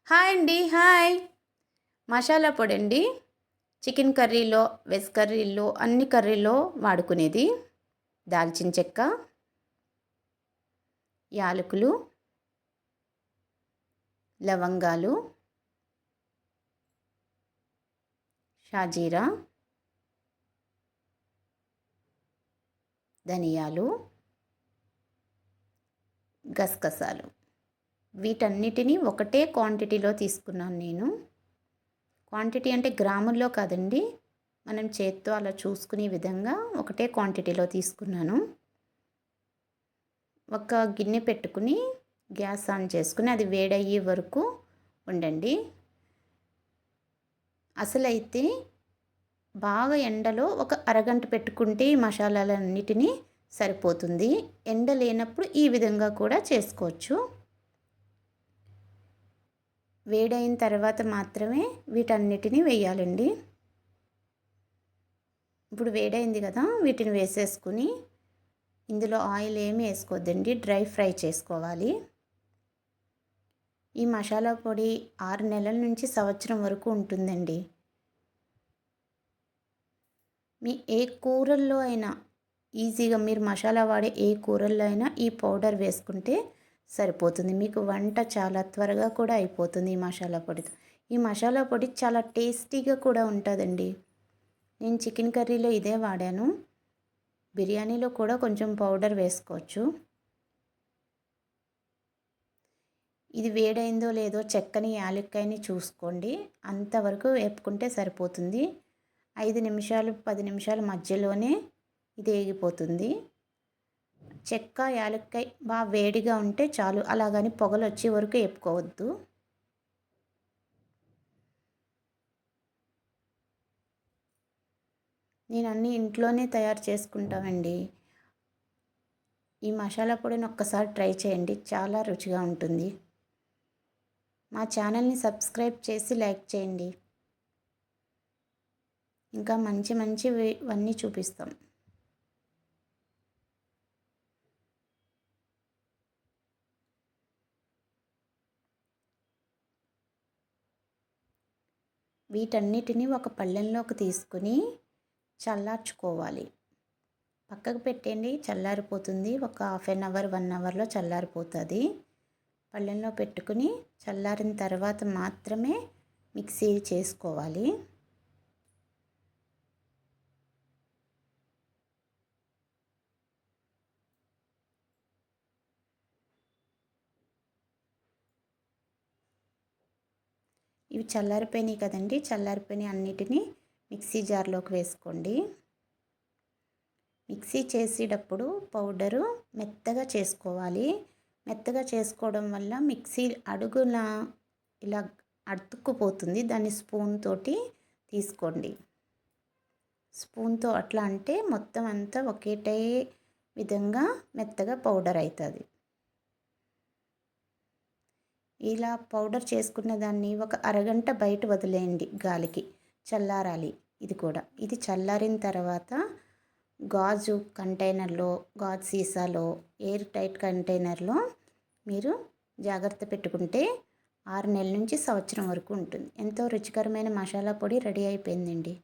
Hi అండి. Hi. Masala పొడండి. Chicken కర్రీలో, veg కర్రీలో, అన్ని కర్రీలో వాడుకునేది. దాల్చిన చెక్క, యాలకులు, లవంగాలు, షాజీరా, ధనియాలు, గసగసాలు. వీటన్నిటిని ఒకటే క్వాంటిటీలో తీసుకున్నాను నేను. క్వాంటిటీ అంటే గ్రాముల్లో కాదండి. మనం చేత్తో అలా చూసుకునే విధంగా ఒకటే క్వాంటిటీలో తీసుకున్నాను. ఒక గిన్నె పెట్టుకుని గ్యాస్ ఆన్ చేసుకుని అది వేడయ్యే వరకు ఉండండి. అసలైతే బాగా ఎండలో ఒక అరగంట పెట్టుకుంటే ఈ మసాలాలన్నిటినీ సరిపోతుంది. ఎండ లేనప్పుడు ఈ విధంగా కూడా చేసుకోవచ్చు. వేడైన తర్వాత మాత్రమే వీటన్నిటిని వేయాలండి. ఇప్పుడు వేడైంది కదా, వీటిని వేసేసుకుని ఇందులో ఆయిల్ ఏమీ వేసుకోవద్దండి, డ్రై ఫ్రై చేసుకోవాలి. ఈ మసాలా పొడి 6 నెలల నుంచి సంవత్సరం వరకు ఉంటుందండి. మీ ఏ కూరల్లో అయినా ఈజీగా మీరు మసాలా వాడే ఏ కూరల్లో అయినా ఈ పౌడర్ వేసుకుంటే సరిపోతుంది. మీకు వంట చాలా త్వరగా కూడా అయిపోతుంది ఈ మసాలా పొడితో. ఈ మసాలా పొడి చాలా టేస్టీగా కూడా ఉంటుందండి. నేను చికెన్ కర్రీలో ఇదే వాడాను. బిర్యానీలో కూడా కొంచెం పౌడర్ వేసుకోవచ్చు. ఇది వేడైందో లేదో చెక్కని యాలక్కాయని చూసుకోండి. అంతవరకు వేపుకుంటే సరిపోతుంది. 5 నిమిషాలు 10 నిమిషాల మధ్యలోనే ఇది వేగిపోతుంది. చెక్క యాలక్కాయ బాగా వేడిగా ఉంటే చాలు. అలాగని పొగలు వచ్చే వరకు వేపుకోవద్దు. నేను అన్నీ ఇంట్లోనే తయారు చేసుకుంటామండి. ఈ మసాలా పొడిని ఒక్కసారి ట్రై చేయండి, చాలా రుచిగా ఉంటుంది. మా ఛానల్ని సబ్స్క్రైబ్ చేసి లైక్ చేయండి. ఇంకా మంచి మంచివి అన్నీ చూపిస్తాం. వీటన్నిటిని ఒక పళ్ళెంలోకి తీసుకుని చల్లార్చుకోవాలి. పక్కకు పెట్టండి, చల్లారిపోతుంది. ఒక హాఫ్ అన్ అవర్ 1 అవర్లో చల్లారిపోతుంది. పళ్ళెంలో పెట్టుకుని చల్లారిన తర్వాత మాత్రమే మిక్సీ చేసుకోవాలి. ఇవి చల్లారిపోయినాయి కదండి. చల్లారిపోయినాయి అన్నిటినీ మిక్సీ జార్లోకి వేసుకోండి. మిక్సీ చేసేటప్పుడు పౌడరు మెత్తగా చేసుకోవాలి. మెత్తగా చేసుకోవడం వల్ల మిక్సీ అడుగున ఇలా అతుక్కుపోతుంది. దాన్ని స్పూన్ తోటి తీసుకోండి. స్పూన్తో అట్లా అంటే మొత్తం అంతా ఒకేటే విధంగా మెత్తగా పౌడర్ అవుతుంది. ఇలా పౌడర్ చేసుకున్న దాన్ని ఒక అరగంట బయట వదిలేయండి గాలికి, చల్లారాలి. ఇది చల్లారిన తర్వాత గాజు కంటైనర్లో, గాజు సీసాలో, ఎయిర్ టైట్ కంటైనర్లో మీరు జాగ్రత్త పెట్టుకుంటే 6 నెలల నుంచి సంవత్సరం వరకు ఉంటుంది. ఎంతో రుచికరమైన మసాలా పొడి రెడీ అయిపోయిందండి.